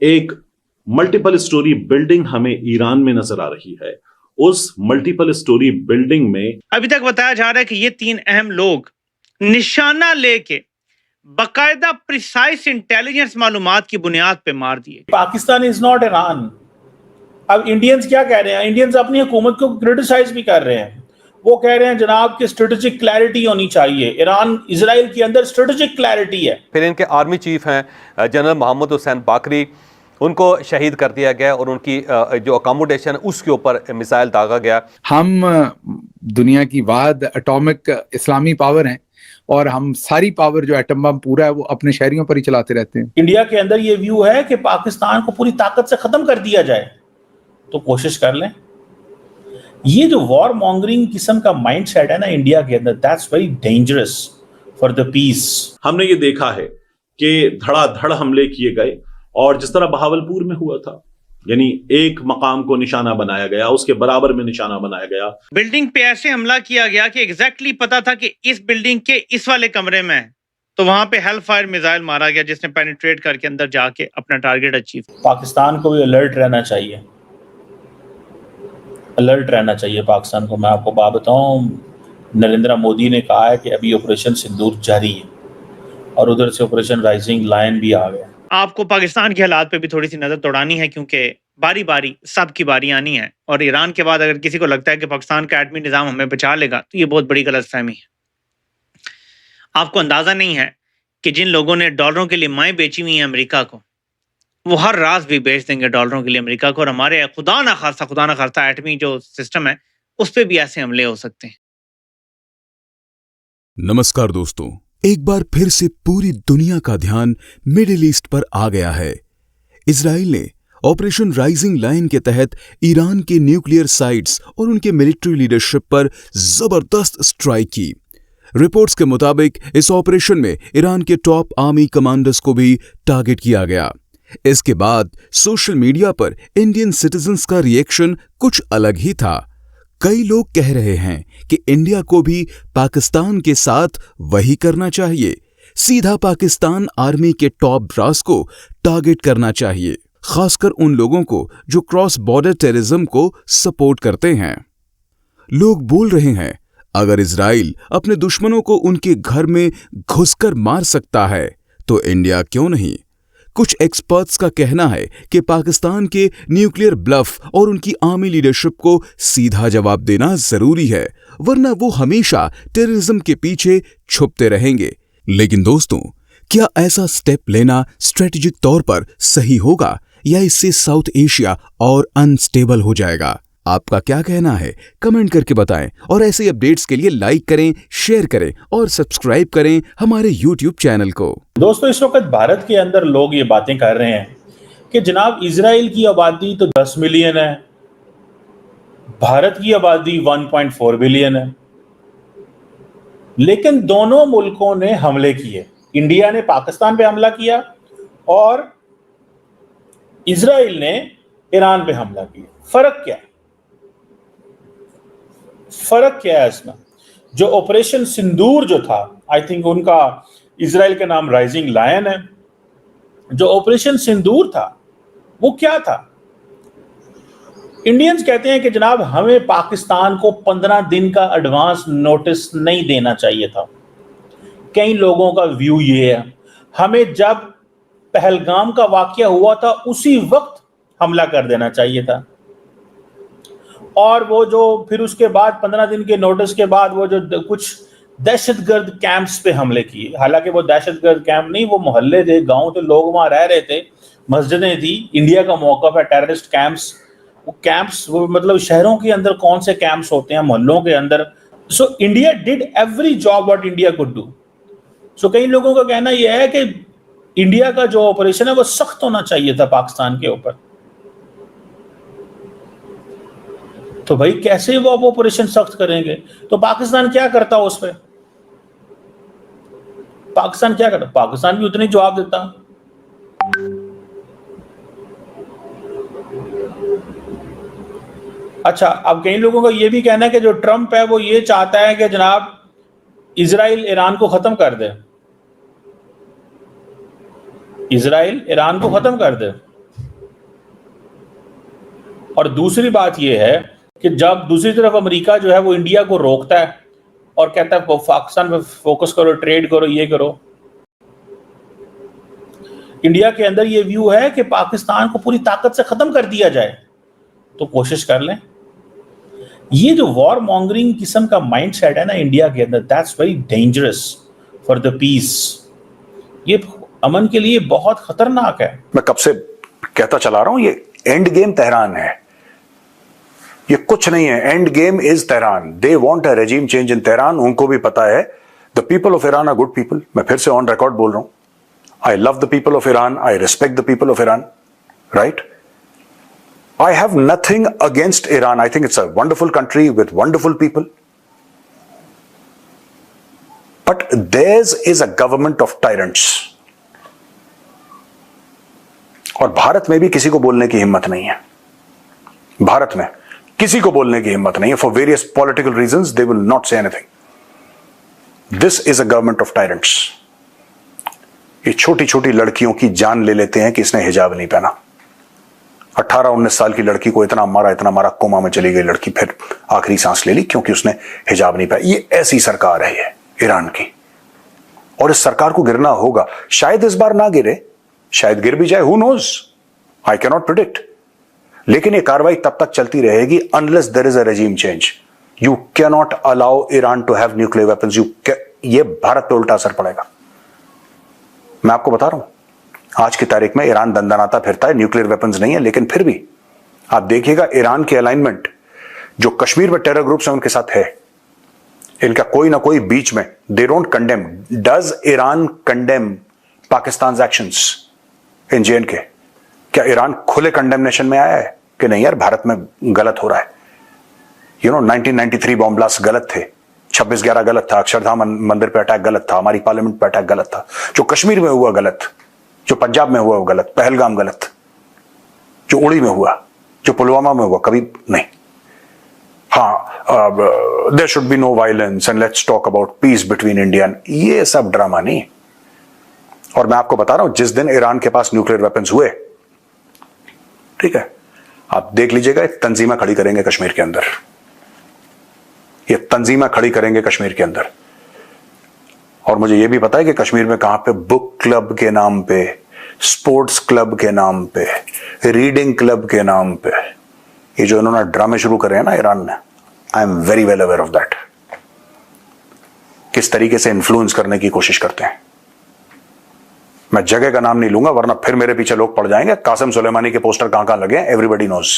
एक multiple story building हमें Iran में नजर आ रही है। उस मल्टीपल स्टोरी बिल्डिंग में अभी तक बताया जा रहा है कि ये 3 अहम लोग निशाना लेके बाकायदा प्रिसाइज इंटेलिजेंस मालूमात की बुनियाद पे मार दिए। Pakistan is not Iran. अब इंडियंस क्या कह रहे हैं? इंडियंस अपनी हुकूमत को क्रिटिसाइज भी कर रहे हैं। वो कह रहे हैं जनाब कि स्ट्रेटेजिक क्लैरिटी होनी चाहिए। ईरान इजराइल के अंदर स्ट्रेटेजिक क्लैरिटी है। फिर इनके आर्मी चीफ हैं जनरल मोहम्मद हुसैन बाकरी, उनको शहीद कर दिया गया और उनकी जो अकोमोडेशन उसके ऊपर मिसाइल दागा गया। हम दुनिया की वाद एटॉमिक इस्लामी पावर हैं और हम सारी पावर जो एटम बम पूरा है वो अपने शहरियों पर ही चलाते रहते हैं। इंडिया के अंदर ये व्यू है कि पाकिस्तान को पूरी ताकत से खत्म कर दिया जाए, तो कोशिश कर लें। ये जो वॉर मॉन्गरिंग किस्म का माइंडसेट है ना इंडिया के अंदर, that's very dangerous for the peace. हमने ये देखा है कि धड़ाधड़ हमले किए गए और जिस तरह बहावलपुर में हुआ था, यानी एक मकाम को निशाना बनाया गया, उसके बराबर में निशाना बनाया गया। बिल्डिंग पे ऐसे हमला किया गया कि एग्जैक्टली पता था कि इस बिल्डिंग के इस वाले कमरे में है, तो वहां पे हेल फायर मिसाइल मारा गया जिसने पेनिट्रेट करके अंदर जाके अपना टारगेट अचीव। पाकिस्तान को भी अलर्ट रहना चाहिए, अलर्ट रहना चाहिए पाकिस्तान को। मैं आपको बात बताऊं, नरेंद्र मोदी ने कहा है कि अभी ऑपरेशन सिंदूर जारी है और उधर से ऑपरेशन राइजिंग लायन भी आ गया। आपको पाकिस्तान के हालात पे भी थोड़ी सी नजर दौड़ानी है, क्योंकि बारी बारी सबकी बारी आनी है और ईरान के बाद अगर किसी को लगता है कि पाकिस्तान का एटमी निजाम हमें बचा लेगा तो ये बहुत बड़ी गलतफहमी है। आपको अंदाजा नहीं है कि जिन लोगों ने डॉलरों के लिए माएँ बेची हुई हैं अमेरिका को, वो हर रात भी बेच देंगे डॉलरों के लिए अमेरिका को। और हमारे खुदा ना खास्ता एटमी जो सिस्टम है उस पर भी ऐसे हमले हो सकते हैं। नमस्कार दोस्तों, एक बार फिर से पूरी दुनिया का ध्यान मिडिल ईस्ट पर आ गया है। इजराइल ने ऑपरेशन राइजिंग लाइन के तहत ईरान के न्यूक्लियर साइट्स और उनके मिलिट्री लीडरशिप पर जबरदस्त स्ट्राइक की। रिपोर्ट्स के मुताबिक इस ऑपरेशन में ईरान के टॉप आर्मी कमांडर्स को भी टारगेट किया गया। इसके बाद सोशल मीडिया पर इंडियन सिटीजन्स का रिएक्शन कुछ अलग ही था। कई लोग कह रहे हैं कि इंडिया को भी पाकिस्तान के साथ वही करना चाहिए, सीधा पाकिस्तान आर्मी के टॉप ब्रास को टारगेट करना चाहिए, खासकर उन लोगों को जो क्रॉस बॉर्डर टेररिज्म को सपोर्ट करते हैं। लोग बोल रहे हैं अगर इजराइल अपने दुश्मनों को उनके घर में घुसकर मार सकता है तो इंडिया क्यों नहीं। कुछ एक्सपर्ट्स का कहना है कि पाकिस्तान के न्यूक्लियर ब्लफ और उनकी आर्मी लीडरशिप को सीधा जवाब देना जरूरी है, वरना वो हमेशा टेररिज्म के पीछे छुपते रहेंगे। लेकिन दोस्तों, क्या ऐसा स्टेप लेना स्ट्रेटेजिक तौर पर सही होगा या इससे साउथ एशिया और अनस्टेबल हो जाएगा? आपका क्या कहना है? कमेंट करके बताएं और ऐसे अपडेट्स के लिए लाइक करें, शेयर करें और सब्सक्राइब करें हमारे YouTube चैनल को। दोस्तों, इस वक्त भारत के अंदर लोग ये बातें कर रहे हैं कि जनाब इजराइल की आबादी तो 10 मिलियन है, भारत की आबादी 1.4 बिलियन है, लेकिन दोनों मुल्कों ने हमले किए। इंडिया ने पाकिस्तान पे हमला किया और इजराइल ने ईरान पे हमला किया। फर्क क्या है? फर्क क्या है इसमें? जो ऑपरेशन सिंदूर जो था, आई थिंक उनका इजराइल का नाम राइजिंग लायन है, जो ऑपरेशन सिंदूर था वो क्या था? इंडियंस कहते हैं कि जनाब हमें पाकिस्तान को 15 दिन का एडवांस नोटिस नहीं देना चाहिए था। कई लोगों का व्यू ये है, हमें जब पहलगाम का वाकया हुआ था उसी वक्त हमला कर देना चाहिए था। और वो जो फिर उसके बाद 15 दिन के नोटिस के बाद वो जो कुछ दहशतगर्द कैंप्स पे हमले किए, हालांकि वो दहशतगर्द कैंप नहीं, वो मोहल्ले थे, गांव थे, लोग वहां रह रहे थे, मस्जिदें थी। इंडिया का मौक़िफ़ है टेररिस्ट कैंप्स, वो कैंप्स वो मतलब शहरों के अंदर कौन से कैंप्स होते हैं, मोहल्लों के अंदर। So India did every job what India could do. So कई लोगों का कहना यह है कि इंडिया का जो ऑपरेशन है वो सख्त होना चाहिए था पाकिस्तान के ऊपर। तो भाई कैसे वो अब ऑपरेशन सख्त करेंगे? तो पाकिस्तान क्या करता उस पर? पाकिस्तान क्या करता? पाकिस्तान भी उतने जवाब देता। अच्छा, अब कई लोगों का ये भी कहना है कि जो ट्रंप है वो ये चाहता है कि जनाब इजराइल ईरान को खत्म कर दे, इजराइल ईरान को खत्म कर दे। और दूसरी बात यह है कि जब दूसरी तरफ अमेरिका जो है वो इंडिया को रोकता है और कहता है पाकिस्तान पे फोकस करो, ट्रेड करो, ये करो, इंडिया के अंदर ये व्यू है कि पाकिस्तान को पूरी ताकत से खत्म कर दिया जाए, तो कोशिश कर लें। ये जो वॉर मॉन्गरिंग किस्म का माइंडसेट है ना इंडिया के अंदर, that's very dangerous for the peace. ये अमन के लिए बहुत खतरनाक है। मैं कब से कहता चला रहा हूं, ये एंड गेम तेहरान है, ये कुछ नहीं है। End game is Tehran. They want a regime change in Tehran. उनको भी पता है the people of Iran are good people. मैं फिर से ऑन रिकॉर्ड बोल रहा हूं, I love the people of Iran, I respect the people of Iran, right? I have nothing against Iran. I think it's a wonderful country with wonderful people. But theirs is a government of tyrants. और भारत में भी किसी को बोलने की हिम्मत नहीं है। भारत में किसी को बोलने की हिम्मत नहीं है। For various political reasons, they will not say anything. This is a government of tyrants. ये छोटी छोटी लड़कियों की जान ले लेते हैं कि इसने हिजाब नहीं पहना। 18-19 साल की लड़की को इतना मारा, कोमा में चली गई लड़की, फिर आखिरी सांस ले ली क्योंकि उसने हिजाब नहीं पहना। ये ऐसी सरकार है ये ईरान की, और इस सरकार को गिरना होगा। शायद इस बार ना गिरे, शायद गिर भी जाए, who knows, I can not predict. लेकिन ये कार्रवाई तब तक चलती रहेगी unless there is a regime change. You can not allow Iran to have nuclear weapons. ये भारत पे उल्टा असर पड़ेगा। मैं आपको बता रहा हूं, आज की तारीख में ईरान दंदनाता फिरता है, न्यूक्लियर वेपन्स नहीं है, लेकिन फिर भी आप देखिएगा ईरान की अलाइनमेंट जो कश्मीर में टेरर ग्रुप्स हैं उनके साथ है। इनका कोई ना कोई बीच में, they don't condemn. Does Iran condemn Pakistan actions in JNK? क्या ईरान खुले कंडेमनेशन में आया है कि नहीं यार भारत में गलत हो रहा है? 1993 बॉम्ब ब्लास्ट गलत थे, 26/11 गलत था, अक्षरधाम मंदिर पे अटैक गलत था, हमारी पार्लियामेंट पे अटैक गलत था, जो कश्मीर में हुआ गलत, जो पंजाब में हुआ वो गलत, पहलगाम गलत, जो उड़ी में हुआ, जो पुलवामा में हुआ, कभी नहीं। हाँ, there should be no violence and let's talk about peace between Indian, ये सब ड्रामा नहीं। और मैं आपको बता रहा हूं, जिस दिन ईरान के पास न्यूक्लियर वेपन्स हुए, ठीक है, आप देख लीजिएगा, तंजीमें खड़ी करेंगे कश्मीर के अंदर, ये तंजीमें खड़ी करेंगे कश्मीर के अंदर। और मुझे यह भी पता है कि कश्मीर में कहां पे बुक क्लब के नाम पे, स्पोर्ट्स क्लब के नाम पे, रीडिंग क्लब के नाम पे ये जो इन्होंने ड्रामे शुरू करे हैं ना ईरान ने, I am very well aware of that, किस तरीके से इन्फ्लुएंस करने की कोशिश करते हैं। मैं जगह का नाम नहीं लूंगा वरना फिर मेरे पीछे लोग पड़ जाएंगे। कासिम सुलेमानी के पोस्टर कहां कहां लगे हैं, एवरीबॉडी नोज।